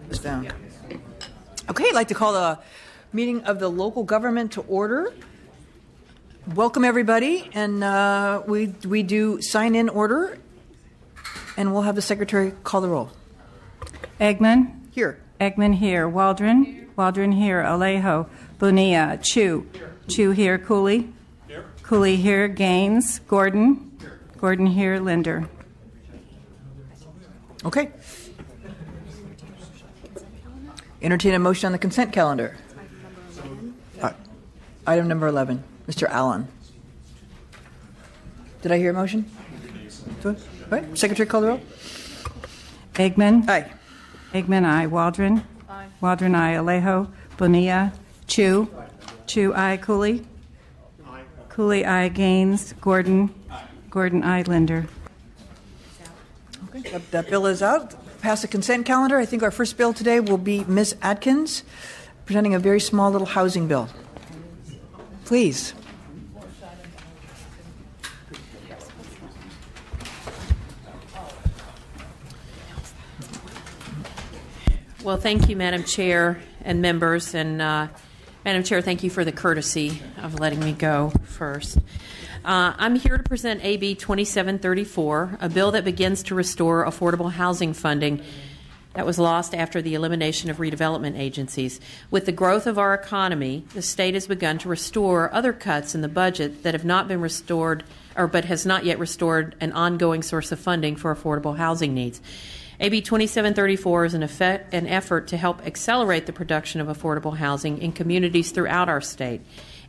this down. Okay, I'd like to call the meeting of the local government to order. Welcome, everybody, and we do sign-in order, and we'll have the secretary call the roll. Eggman? Here. Eggman here. Waldron? Waldron here. Alejo. Bonilla. Chu. Chu here. Cooley? Here. Cooley here. Gaines. Gordon? Here. Gordon here. Linder. Okay. Entertain a motion on the consent calendar. Item number 11. Mr. Allen. Did I hear a motion? Right. Secretary call the roll. Eggman? Aye. Eggman, aye. Waldron? Aye. Waldron, aye. Alejo? Bonilla? Chu? Chu, aye. Cooley? Aye. Cooley, aye. Gaines? Gordon? Aye. Gordon, aye. Linder. Okay. That bill is out. Pass the consent calendar. I think our first bill today will be Ms. Atkins presenting a very small little housing bill. Please. Well, thank you, Madam Chair and members. And Madam Chair, thank you for the courtesy of letting me go first. I'm here to present AB 2734, a bill that begins to restore affordable housing funding that was lost after the elimination of redevelopment agencies. With the growth of our economy, the state has begun to restore other cuts in the budget that have not been restored, but has not yet restored an ongoing source of funding for affordable housing needs. AB 2734 is an effort to help accelerate the production of affordable housing in communities throughout our state.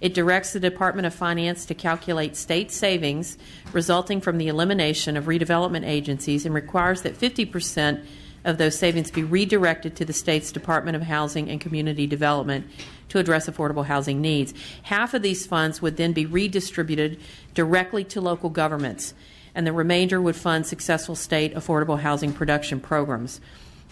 It directs the Department of Finance to calculate state savings resulting from the elimination of redevelopment agencies and requires that 50% of those savings be redirected to the state's Department of Housing and Community Development to address affordable housing needs. Half of these funds would then be redistributed directly to local governments, and the remainder would fund successful state affordable housing production programs.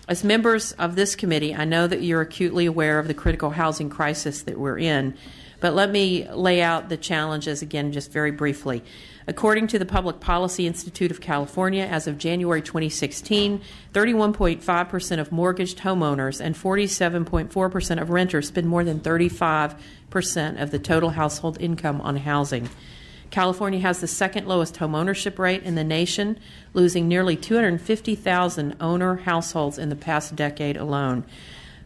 As members of this committee, I know that you're acutely aware of the critical housing crisis that we're in, but let me lay out the challenges again just very briefly. According to the Public Policy Institute of California, as of January 2016, 31.5% of mortgaged homeowners and 47.4% of renters spend more than 35% of the total household income on housing. California has the second lowest home ownership rate in the nation, losing nearly 250,000 owner households in the past decade alone.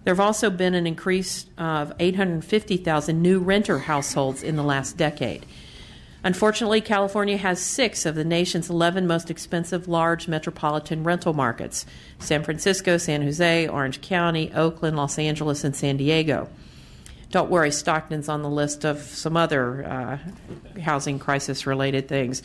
There have also been an increase of 850,000 new renter households in the last decade. Unfortunately, California has 6 of the nation's 11 most expensive large metropolitan rental markets: San Francisco, San Jose, Orange County, Oakland, Los Angeles, and San Diego. Don't worry, Stockton's on the list of some other housing crisis-related things.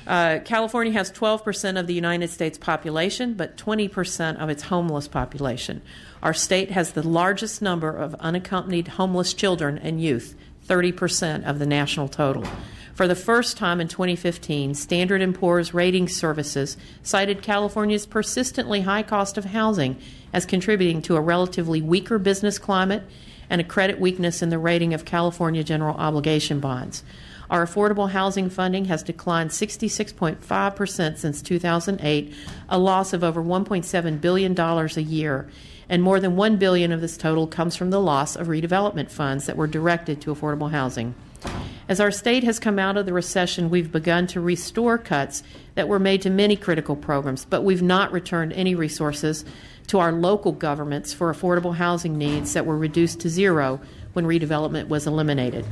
California has 12% of the United States population, but 20% of its homeless population. Our state has the largest number of unaccompanied homeless children and youth, 30% of the national total. For the first time in 2015, Standard & Poor's Ratings Services cited California's persistently high cost of housing as contributing to a relatively weaker business climate and a credit weakness in the rating of California general obligation bonds. Our affordable housing funding has declined 66.5% since 2008, a loss of over $1.7 billion a year, and more than $1 billion of this total comes from the loss of redevelopment funds that were directed to affordable housing. As our state has come out of the recession, we've begun to restore cuts that were made to many critical programs, but we've not returned any resources to our local governments for affordable housing needs that were reduced to zero when redevelopment was eliminated.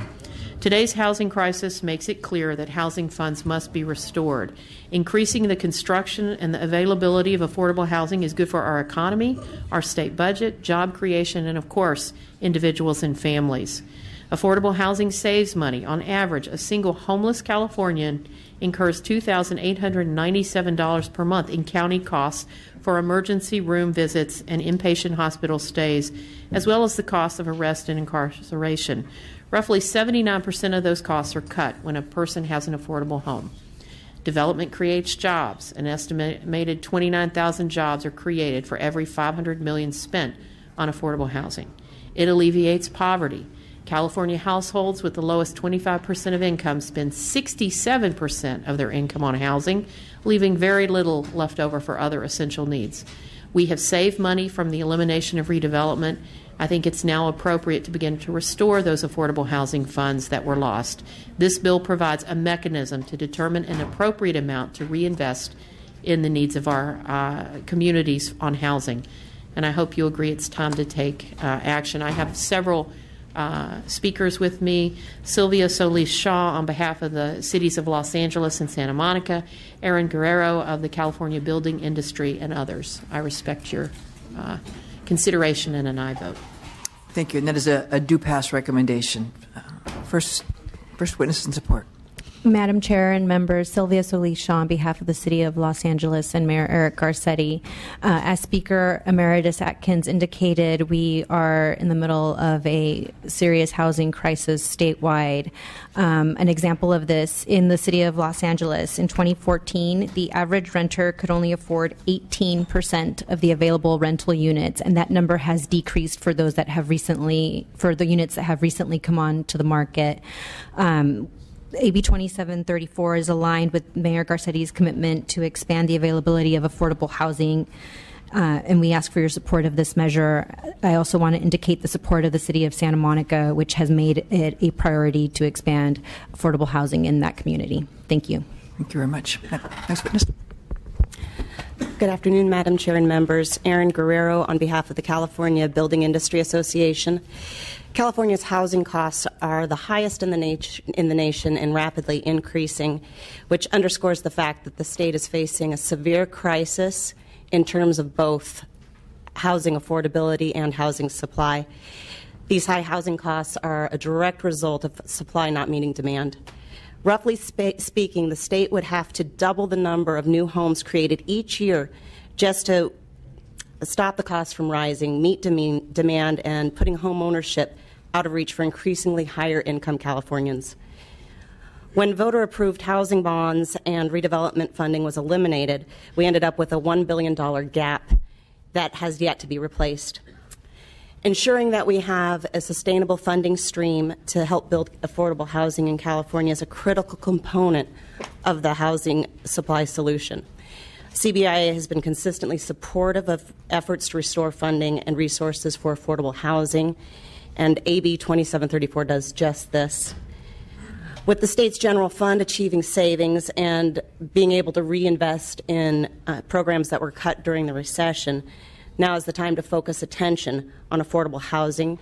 Today's housing crisis makes it clear that housing funds must be restored. Increasing the construction and the availability of affordable housing is good for our economy, our state budget, job creation, and, of course, individuals and families. Affordable housing saves money. On average, a single homeless Californian incurs $2,897 per month in county costs for emergency room visits and inpatient hospital stays, as well as the cost of arrest and incarceration. Roughly 79% of those costs are cut when a person has an affordable home. Development creates jobs. An estimated 29,000 jobs are created for every $500 million spent on affordable housing. It alleviates poverty. California households with the lowest 25% of income spend 67% of their income on housing, leaving very little left over for other essential needs. We have saved money from the elimination of redevelopment. I think it's now appropriate to begin to restore those affordable housing funds that were lost. This bill provides a mechanism to determine an appropriate amount to reinvest in the needs of our communities on housing. And I hope you agree it's time to take action. I have several speakers with me: Sylvia Solis-Shaw on behalf of the cities of Los Angeles and Santa Monica, Aaron Guerrero of the California building industry, and others. I respect your consideration and an aye vote. Thank you. And that is a do pass recommendation. First witness in support. Madam Chair and members, Sylvia Solis-Shaw on behalf of the City of Los Angeles and Mayor Eric Garcetti. As Speaker Emeritus Atkins indicated, we are in the middle of a serious housing crisis statewide. An example of this in the City of Los Angeles, in 2014, the average renter could only afford 18% of the available rental units, and that number has decreased for those that have recently, for the units that have recently come on to the market. AB 2734 is aligned with Mayor Garcetti's commitment to expand the availability of affordable housing, and we ask for your support of this measure. I also want to indicate the support of the City of Santa Monica, which has made it a priority to expand affordable housing in that community. Thank you. Thank you very much. Next witness. Good afternoon, Madam Chair and members. Aaron Guerrero on behalf of the California Building Industry Association. California's housing costs are the highest in the nation and rapidly increasing, which underscores the fact that the state is facing a severe crisis in terms of both housing affordability and housing supply. These high housing costs are a direct result of supply not meeting demand. Roughly speaking, the state would have to double the number of new homes created each year just to stop the costs from rising, meet demand, and putting home ownership out of reach for increasingly higher income Californians. When voter-approved housing bonds and redevelopment funding was eliminated, we ended up with a $1 billion gap that has yet to be replaced. Ensuring that we have a sustainable funding stream to help build affordable housing in California is a critical component of the housing supply solution. CBIA has been consistently supportive of efforts to restore funding and resources for affordable housing, and AB 2734 does just this. With the state's general fund achieving savings and being able to reinvest in programs that were cut during the recession, now is the time to focus attention on affordable housing,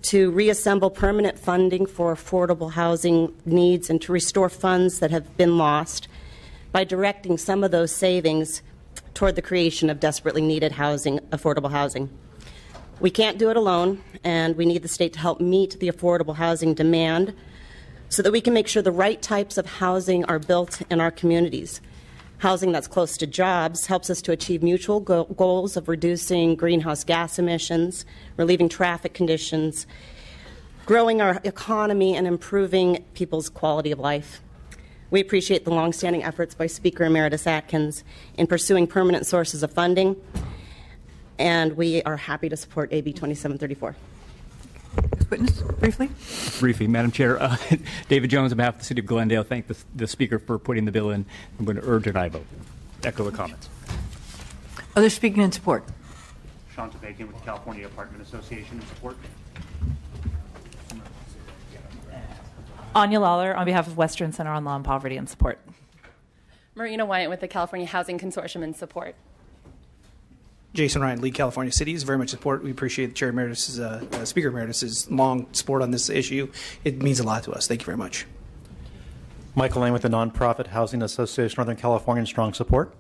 to reassemble permanent funding for affordable housing needs, and to restore funds that have been lost by directing some of those savings toward the creation of desperately needed housing, affordable housing. We can't do it alone, and we need the state to help meet the affordable housing demand so that we can make sure the right types of housing are built in our communities. Housing that's close to jobs helps us to achieve mutual goals of reducing greenhouse gas emissions, relieving traffic conditions, growing our economy, and improving people's quality of life. We appreciate the longstanding efforts by Speaker Emeritus Atkins in pursuing permanent sources of funding, and we are happy to support AB 2734. Witness, briefly. Briefly, Madam Chair, David Jones on behalf of the City of Glendale, thank the Speaker for putting the bill in. I'm going to urge an aye vote. Echo the comments. Others speaking in support. Sean Tabakian with the California Apartment Association in support. Anya Lawler on behalf of Western Center on Law and Poverty in support. Marina Wyatt with the California Housing Consortium in support. Jason Ryan, League California Cities, very much support. We appreciate the Chair Emeritus's, Speaker Emeritus's long support on this issue. It means a lot to us. Thank you very much. Michael Lane with the Nonprofit Housing Association Northern California in strong support.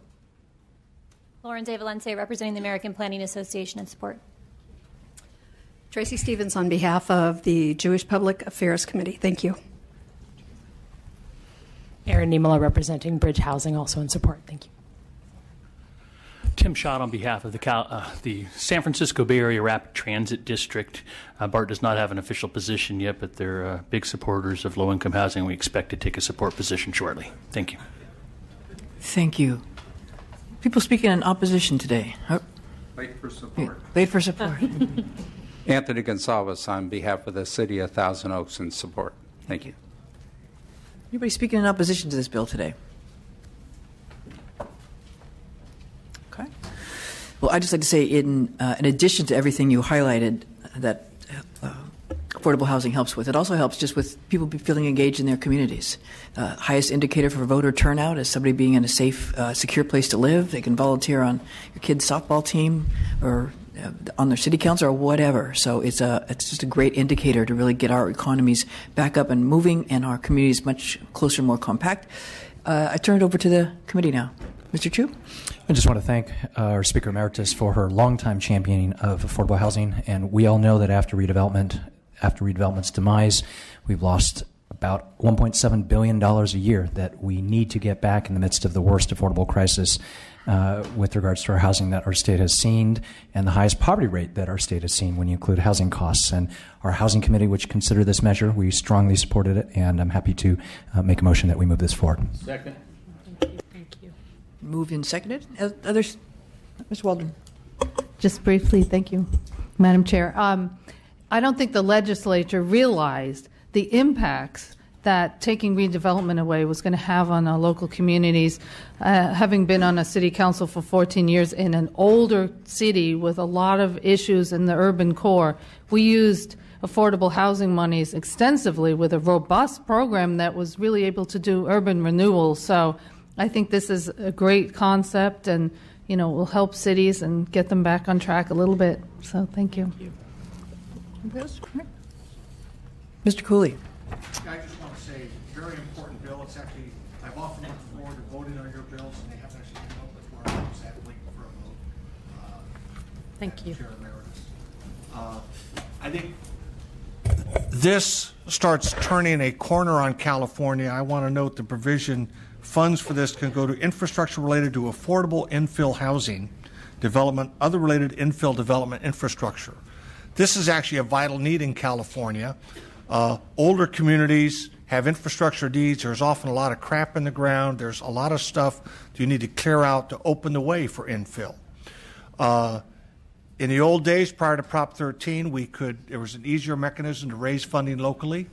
Lauren De Valente representing the American Planning Association in support. Tracy Stevens on behalf of the Jewish Public Affairs Committee. Thank you. Erin Niemela representing Bridge Housing, also in support. Thank you. Tim Schott on behalf of the San Francisco Bay Area Rapid Transit District. BART does not have an official position yet, but they're big supporters of low-income housing. We expect to take a support position shortly. Thank you. Thank you. People speaking in opposition today. Late for support. Late for support. Anthony Gonzalez on behalf of the City of Thousand Oaks in support. Thank you. Anybody speaking in opposition to this bill today? Okay. Well, I'd just like to say, in addition to everything you highlighted that affordable housing helps with, it also helps just with people feeling engaged in their communities. Highest indicator for voter turnout is somebody being in a safe, secure place to live. They can volunteer on your kid's softball team or on their city council or whatever. So it's just a great indicator to really get our economies back up and moving and our communities much closer, more compact. I turn it over to the committee now. Mr. Chu? I just want to thank our Speaker Emeritus for her longtime championing of affordable housing. And we all know that after redevelopment's demise, we've lost about $1.7 billion a year that we need to get back in the midst of the worst affordable crisis with regards to our housing that our state has seen and the highest poverty rate that our state has seen when you include housing costs. And our housing committee, which considered this measure, we strongly supported it, and I'm happy to make a motion that we move this forward. Second. Thank you. Moved and seconded. Others? Ms. Waldron. Just briefly, thank you, Madam Chair. I don't think the legislature realized the impacts that taking redevelopment away was going to have on our local communities. Having been on a city council for 14 years in an older city with a lot of issues in the urban core, we used affordable housing monies extensively with a robust program that was really able to do urban renewal. So I think this is a great concept, and will help cities and get them back on track a little bit. So thank you. Mr. Cooley. I just want to say, very important bill. It's actually, I've often looked forward to voting on your bills, and they haven't actually come up with where I was at late for a vote. Thank you. Chair Emeritus. I think this starts turning a corner on California. I want to note the provision funds for this can go to infrastructure related to affordable infill housing development, other related infill development infrastructure. This is actually a vital need in California. Older communities have infrastructure needs. There's often a lot of crap in the ground. There's a lot of stuff that you need to clear out to open the way for infill. In the old days, prior to Prop 13, there was an easier mechanism to raise funding locally.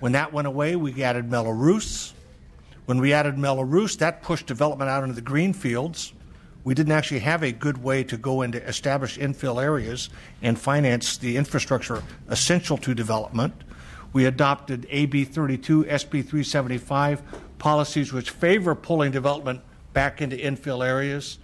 When that went away, we added Mello-Roos. When we added Mello-Roos, that pushed development out into the green fields. We didn't actually have a good way to go into established infill areas and finance the infrastructure essential to development. We adopted AB 32, SB 375 policies which favor pulling development back into infill areas.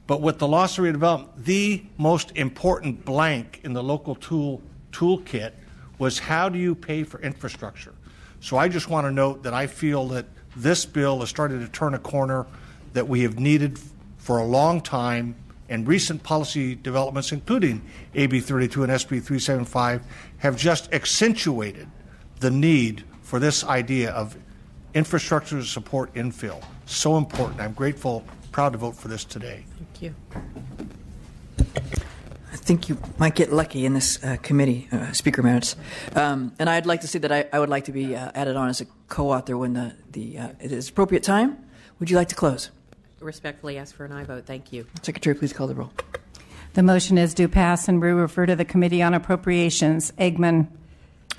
But with the loss of redevelopment, the most important blank in the local toolkit was how do you pay for infrastructure? So I just want to note that I feel that this bill has started to turn a corner that we have needed for a long time, and recent policy developments, including AB 32 and SB 375, have just accentuated the need for this idea of infrastructure to support infill. So important. I'm grateful, proud to vote for this today. Thank you. I think you might get lucky in this committee, Speaker Emeritus. And I'd like to say that I would like to be added on as a co-author when it is appropriate time. Would you like to close? Respectfully ask for an aye vote. Thank you. Secretary, please call the roll. The motion is do pass and refer to the Committee on Appropriations. Eggman.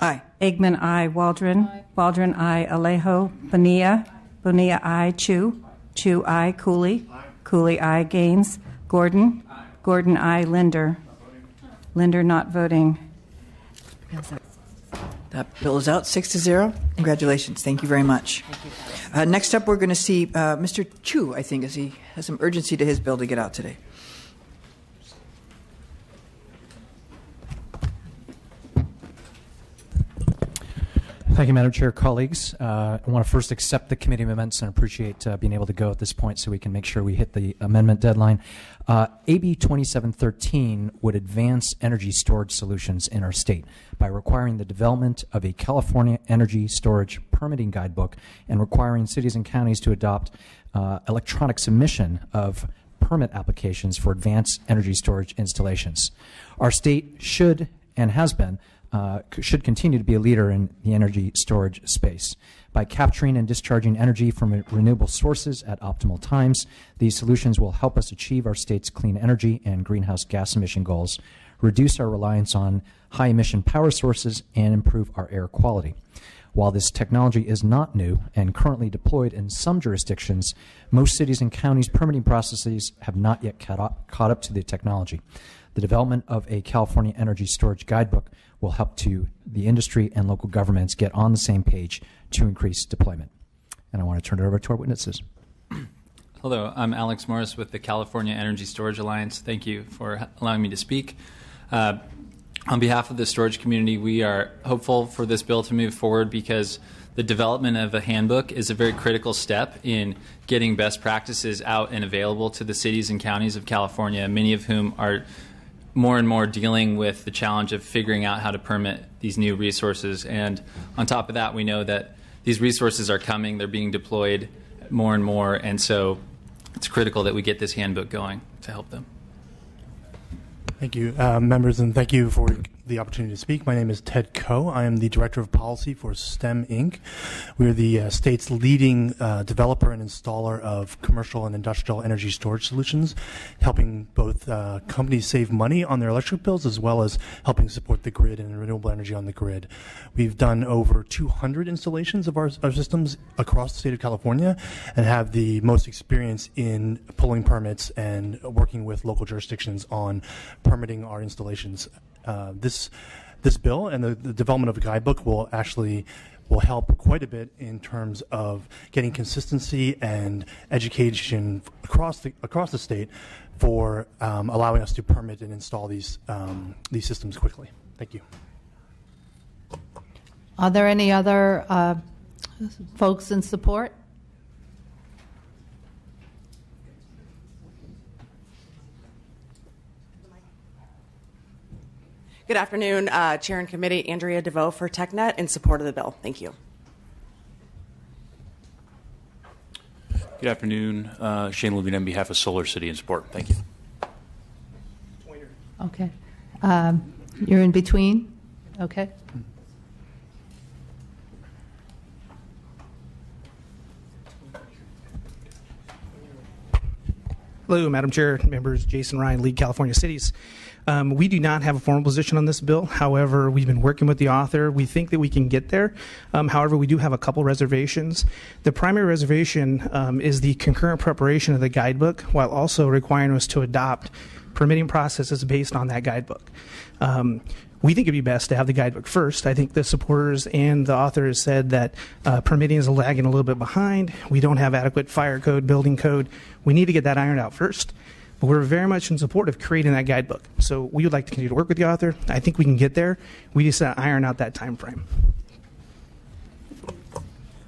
Aye. Eggman, aye. Waldron. Aye. Waldron, aye. Alejo. Bonilla. Bonilla, aye. Chu. Chu, aye. Cooley. Aye. Cooley, aye. Gaines. Gordon. Aye. Gordon, aye. Linder. Linder not voting. That bill is out 6-0. Congratulations. Thank you very much. Next up, we're going to see Mr. Chu, I think, as he has some urgency to his bill to get out today. Thank you, Madam Chair. Colleagues, I want to first accept the committee amendments and appreciate being able to go at this point so we can make sure we hit the amendment deadline. AB 2713 would advance energy storage solutions in our state by requiring the development of a California energy storage permitting guidebook and requiring cities and counties to adopt electronic submission of permit applications for advanced energy storage installations. Our state should and has been should continue to be a leader in the energy storage space. By capturing and discharging energy from renewable sources at optimal times, these solutions will help us achieve our state's clean energy and greenhouse gas emission goals, reduce our reliance on high-emission power sources, and improve our air quality. While this technology is not new and currently deployed in some jurisdictions, most cities and counties' permitting processes have not yet caught up to the technology. The development of a California Energy Storage Guidebook will help to the industry and local governments get on the same page to increase deployment. And I want to turn it over to our witnesses. Hello, I'm Alex Morris with the California Energy Storage Alliance. Thank you for allowing me to speak. On behalf of the storage community, we are hopeful for this bill to move forward because the development of a handbook is a very critical step in getting best practices out and available to the cities and counties of California, many of whom are more and more dealing with the challenge of figuring out how to permit these new resources. And on top of that, we know that these resources are coming, they're being deployed more and more, and so it's critical that we get this handbook going to help them. Thank you, members, and thank you for the opportunity to speak. My name is Ted Coe. I am the Director of Policy for STEM Inc. We are the state's leading developer and installer of commercial and industrial energy storage solutions, helping both companies save money on their electric bills as well as helping support the grid and renewable energy on the grid. We've done over 200 installations of our systems across the state of California and have the most experience in pulling permits and working with local jurisdictions on permitting our installations. This bill and the development of a guidebook will help quite a bit in terms of getting consistency and education across the state for allowing us to permit and install these systems quickly. Thank you. Are there any other folks in support? Good afternoon, Chair and Committee. Andrea DeVoe for TechNet in support of the bill. Thank you. Good afternoon. Shane Levine on behalf of Solar City in support. Thank you. Okay. You're in between? Okay. Hello, Madam Chair, members. Jason Ryan, Lead California Cities. We do not have a formal position on this bill. However, we've been working with the author. We think that we can get there. However, we do have a couple reservations. The primary reservation is the concurrent preparation of the guidebook, while also requiring us to adopt permitting processes based on that guidebook. We think it'd be best to have the guidebook first. I think the supporters and the author has said that permitting is lagging a little bit behind. We don't have adequate fire code, building code. We need to get that ironed out first. But we're very much in support of creating that guidebook. So we would like to continue to work with the author. I think we can get there. We just iron out that time frame.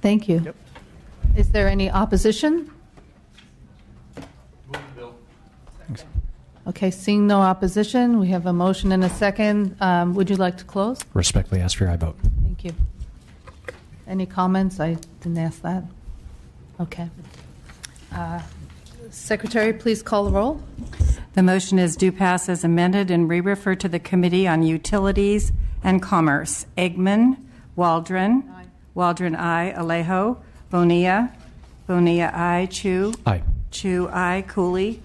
Thank you. Yep. Is there any opposition? Thanks. Okay, seeing no opposition, we have a motion and a second. Would you like to close? Respectfully ask for your aye vote. Thank you. Any comments? I didn't ask that. Okay. Secretary, please call the roll. The motion is do pass as amended and re-refer to the Committee on Utilities and Commerce. Eggman, Waldron. Aye. Waldron, aye. Alejo. Bonilla. Bonilla, aye. Chu. Aye. Chu, aye. Cooley.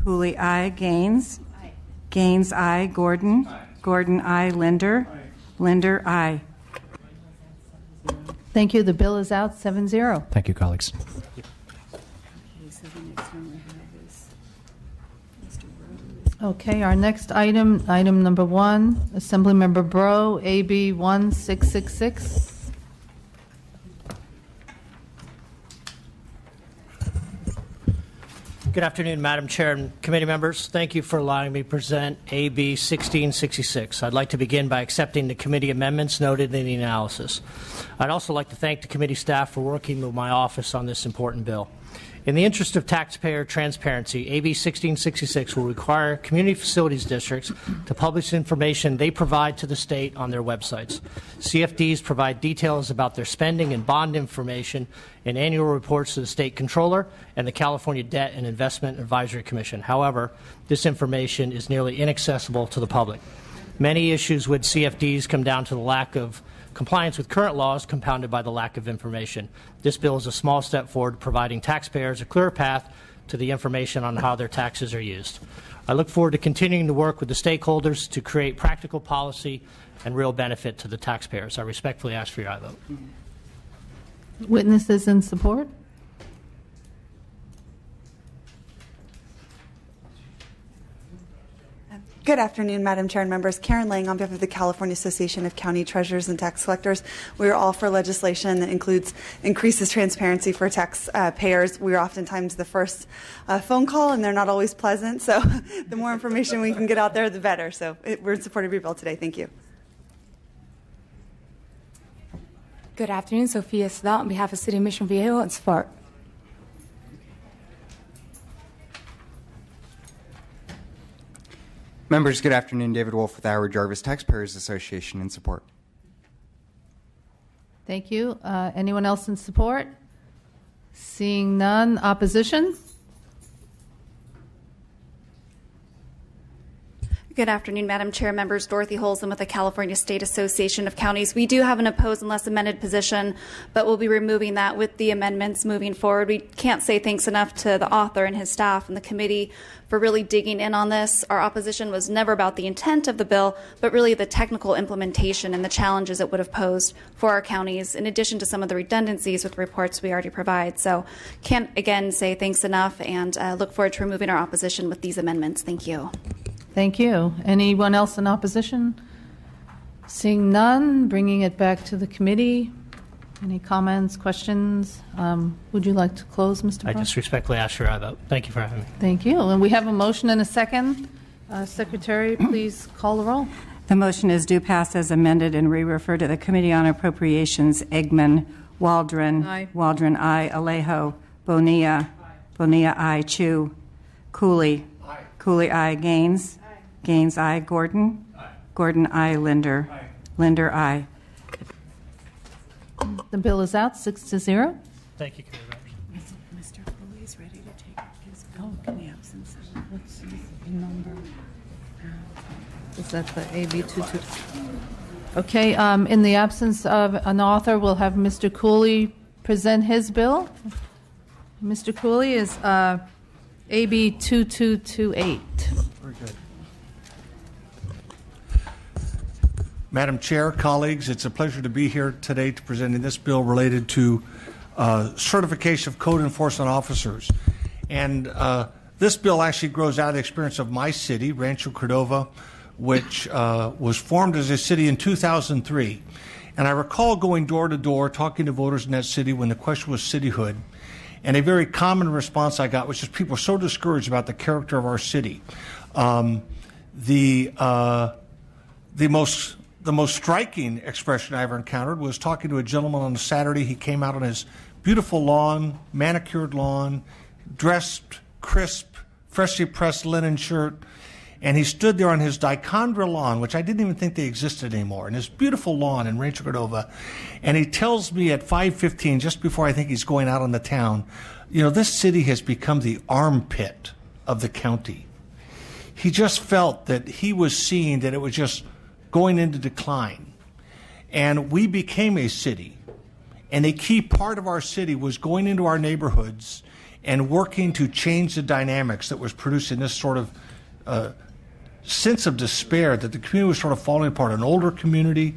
Cooley, aye. Gaines. Aye. Gaines, aye. Gordon. Aye. Gordon, aye. Linder. Aye. Linder, aye. Thank you. The bill is out 7-0. Thank you, colleagues. Okay, our next item number 1, Assemblymember Bro, AB 1666. Good afternoon, Madam Chair and committee members. Thank you for allowing me to present AB 1666. I'd like to begin by accepting the committee amendments noted in the analysis. I'd also like to thank the committee staff for working with my office on this important bill. In the interest of taxpayer transparency, AB 1666 will require community facilities districts to publish information they provide to the state on their websites. CFDs provide details about their spending and bond information in annual reports to the state controller and the California Debt and Investment Advisory Commission. However, this information is nearly inaccessible to the public. Many issues with CFDs come down to the lack of compliance with current laws compounded by the lack of information. This bill is a small step forward, providing taxpayers a clear path to the information on how their taxes are used. I look forward to continuing to work with the stakeholders to create practical policy and real benefit to the taxpayers. I respectfully ask for your aye vote. Witnesses in support? Good afternoon, Madam Chair and members. Karen Lang on behalf of the California Association of County Treasurers and Tax Collectors. We are all for legislation that increases transparency for taxpayers. We are oftentimes the first phone call, and they're not always pleasant. So the more information we can get out there, the better. So we're in support of your bill today. Thank you. Good afternoon, Sophia Sadal on behalf of City of Mission Viejo and support. Members, good afternoon. David Wolf with Howard Jarvis Taxpayers Association in support. Thank you. Anyone else in support? Seeing none. Opposition? Good afternoon, Madam Chair, members. Dorothy Holzman with the California State Association of Counties. We do have an opposed unless amended position, but we'll be removing that with the amendments moving forward. We can't say thanks enough to the author and his staff and the committee for really digging in on this. Our opposition was never about the intent of the bill, but really the technical implementation and the challenges it would have posed for our counties, in addition to some of the redundancies with reports we already provide. So can't, again, say thanks enough, and look forward to removing our opposition with these amendments. Thank you. Thank you. Anyone else in opposition? Seeing none, bringing it back to the committee. Any comments, questions? Would you like to close, Mr. I Brown? just respectfully ask for your aye vote. Thank you for having me. Thank you. And we have a motion and a second. Secretary, please call the roll. The motion is due pass as amended and re-refer to the Committee on Appropriations. Eggman, Waldron. Aye. Waldron, aye. Alejo. Bonilla. Aye. Bonilla, aye. Chu. Cooley. Aye. Cooley, aye. Gaines. Aye. Gaines, aye. Gordon. Aye. Gordon, aye. Linder. Aye. Linder, aye. The bill is out, 6-0. Thank you, Committee members. Mr. Cooley is ready to take his vote in the absence of what's his number. Is that the AB22? Okay, in the absence of an author, we'll have Mr. Cooley present his bill. Mr. Cooley is AB 2228. Very good. Madam Chair, colleagues, it's a pleasure to be here today to presenting this bill related to certification of code enforcement officers. And this bill actually grows out of the experience of my city, Rancho Cordova, which was formed as a city in 2003. And I recall going door to door, talking to voters in that city when the question was cityhood. And a very common response I got was just people were so discouraged about the character of our city. The most striking expression I ever encountered was talking to a gentleman on a Saturday. He came out on his beautiful lawn, manicured lawn, dressed crisp, freshly pressed linen shirt, and he stood there on his dichondra lawn, which I didn't even think they existed anymore, and his beautiful lawn in Rancho Cordova. And he tells me at 5:15, just before I think he's going out on the town, you know, this city has become the armpit of the county. He just felt that he was seeing that it was just going into decline. And we became a city. And a key part of our city was going into our neighborhoods and working to change the dynamics that was producing this sort of sense of despair that the community was sort of falling apart. An older community,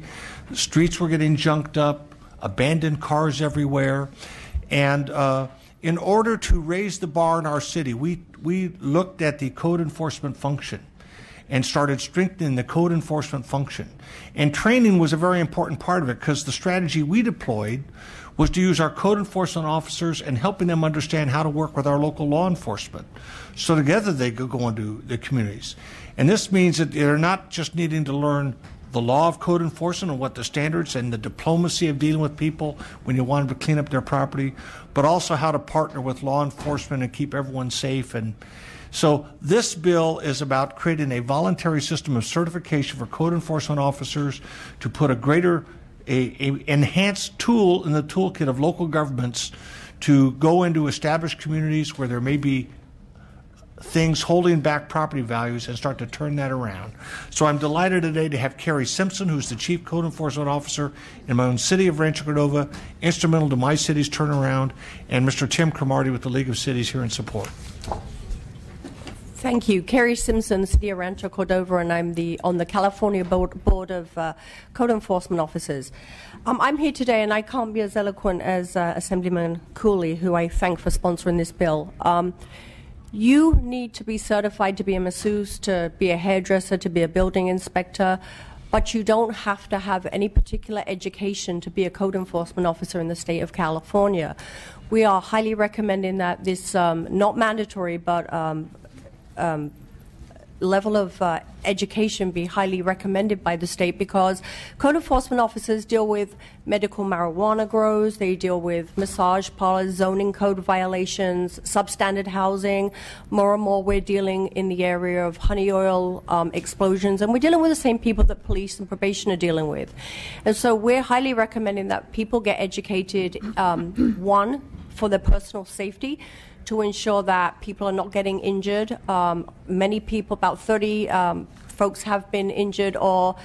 the streets were getting junked up, abandoned cars everywhere. And in order to raise the bar in our city, we looked at the code enforcement function and started strengthening the code enforcement function. And training was a very important part of it, because the strategy we deployed was to use our code enforcement officers and helping them understand how to work with our local law enforcement. So together they could go into the communities. And this means that they're not just needing to learn the law of code enforcement and what the standards and the diplomacy of dealing with people when you want them to clean up their property, but also how to partner with law enforcement and keep everyone safe. And so this bill is about creating a voluntary system of certification for code enforcement officers to put a greater, enhanced tool in the toolkit of local governments to go into established communities where there may be things holding back property values and start to turn that around. So I'm delighted today to have Carrie Simpson, who's the Chief Code Enforcement Officer in my own city of Rancho Cordova, instrumental to my city's turnaround, and Mr. Tim Cromartie with the League of Cities here in support. Thank you. Carrie Simpson, City of Rancho Cordova, and I'm on the California Board of Code Enforcement Officers. I'm here today, and I can't be as eloquent as Assemblyman Cooley, who I thank for sponsoring this bill. You need to be certified to be a masseuse, to be a hairdresser, to be a building inspector, but you don't have to have any particular education to be a code enforcement officer in the state of California. We are highly recommending that this, not mandatory, but level of education be highly recommended by the state, because code enforcement officers deal with medical marijuana grows, they deal with massage parlors, zoning code violations, substandard housing. More and more we're dealing in the area of honey oil explosions, and we're dealing with the same people that police and probation are dealing with. And so we're highly recommending that people get educated, one, for their personal safety, to ensure that people are not getting injured. Many people, about 30 folks have been injured or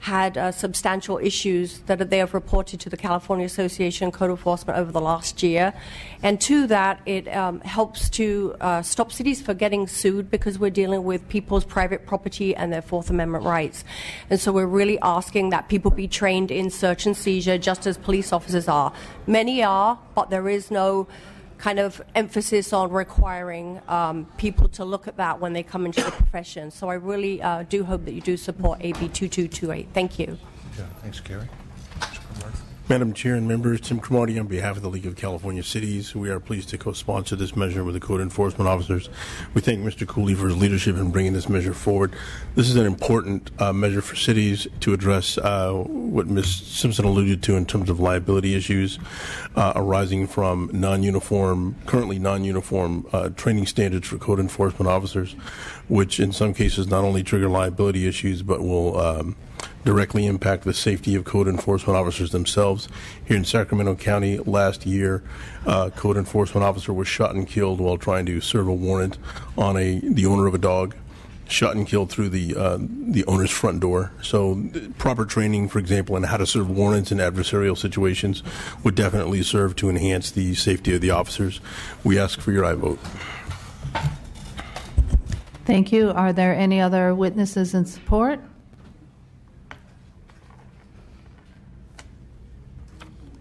had substantial issues that they have reported to the California Association of Code Enforcement over the last year. And two, that it helps to stop cities from getting sued, because we're dealing with people's private property and their Fourth Amendment rights. And so we're really asking that people be trained in search and seizure just as police officers are. Many are, but there is no kind of emphasis on requiring people to look at that when they come into the profession. So I really do hope that you do support AB 2228. Thank you. Yeah, thanks, Carrie. Madam Chair and members, Tim Cromartie on behalf of the League of California Cities. We are pleased to co-sponsor this measure with the code enforcement officers. We thank Mr. Cooley for his leadership in bringing this measure forward. This is an important measure for cities to address what Ms. Simpson alluded to in terms of liability issues arising from currently non-uniform training standards for code enforcement officers, which in some cases not only trigger liability issues but will directly impact the safety of code enforcement officers themselves. Here in Sacramento County last year, a code enforcement officer was shot and killed while trying to serve a warrant on the owner of a dog, shot and killed through the owner's front door. So proper training, for example, in how to serve warrants in adversarial situations would definitely serve to enhance the safety of the officers. We ask for your aye vote. Thank you. Are there any other witnesses in support?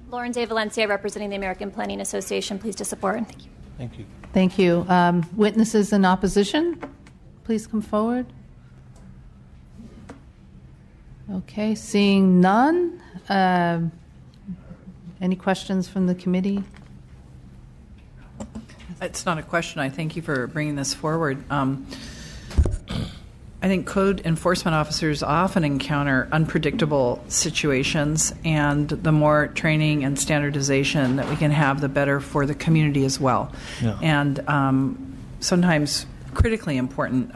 Lauren De Valencia, representing the American Planning Association. Pleased to support. Thank you. Thank you. Thank you. Witnesses in opposition, please come forward. Okay, seeing none. Any questions from the committee? It's not a question. I thank you for bringing this forward. I think code enforcement officers often encounter unpredictable situations, and the more training and standardization that we can have, the better for the community as well. Yeah. And sometimes critically important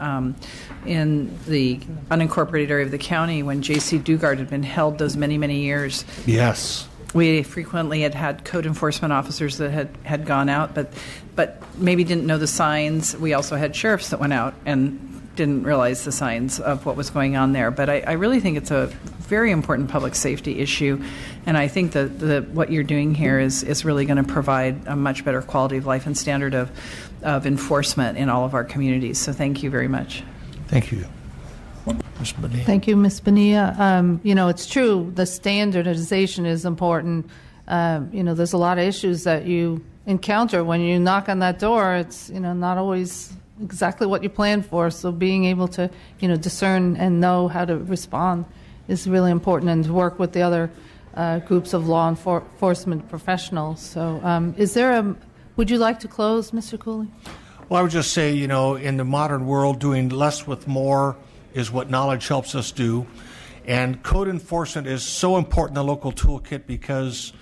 in the unincorporated area of the county, when J.C. Dugard had been held those many, many years. Yes. We frequently had code enforcement officers that had gone out, but maybe didn't know the signs. We also had sheriffs that went out and didn't realize the signs of what was going on there. But I really think it's a very important public safety issue, and I think that what you're doing here is really going to provide a much better quality of life and standard of enforcement in all of our communities. So thank you very much. Thank you. Ms. Bonilla. Thank you, Ms. Bonilla. It's true, the standardization is important. There's a lot of issues that you encounter when you knock on that door. It's, not always exactly what you planned for. So being able to, discern and know how to respond is really important, and to work with the other groups of law enforcement professionals. So would you like to close, Mr. Cooley? Well, I would just say, in the modern world, doing less with more is what knowledge helps us do. And code enforcement is so important in the local toolkit, because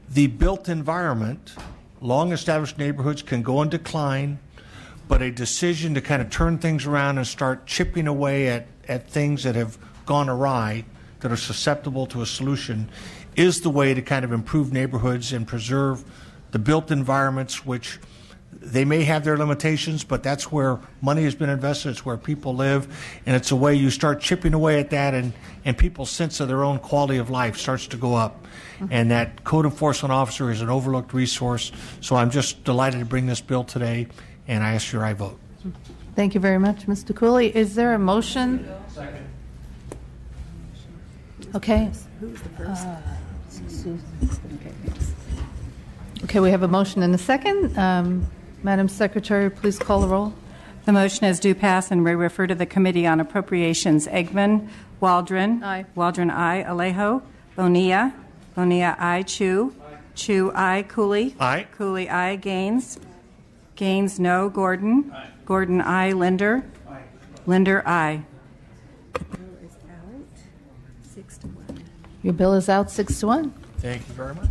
the built environment, long-established neighborhoods can go in decline, but a decision to kind of turn things around and start chipping away at things that have gone awry, that are susceptible to a solution, is the way to kind of improve neighborhoods and preserve the built environments, which they may have their limitations, but that's where money has been invested. It's where people live, and it's a way you start chipping away at that, and people's sense of their own quality of life starts to go up. And that code enforcement officer is an overlooked resource. So I'm just delighted to bring this bill today, and I ask your aye vote. Thank you very much, Mr. Cooley. Is there a motion? Second. Okay. Okay, we have a motion and a second. Madam Secretary, please call the roll. The motion is due pass, and we refer to the Committee on Appropriations. Eggman, Waldron. Aye. Waldron, aye. Alejo. Bonilla. Bonilla, aye. Chu. Chu, aye. Cooley. Aye. Cooley, aye. Gaines. Gaines, no. Gordon. Aye. Gordon, aye. Linder. Aye. Linder, aye. Your bill is out 6-1. Thank you very much.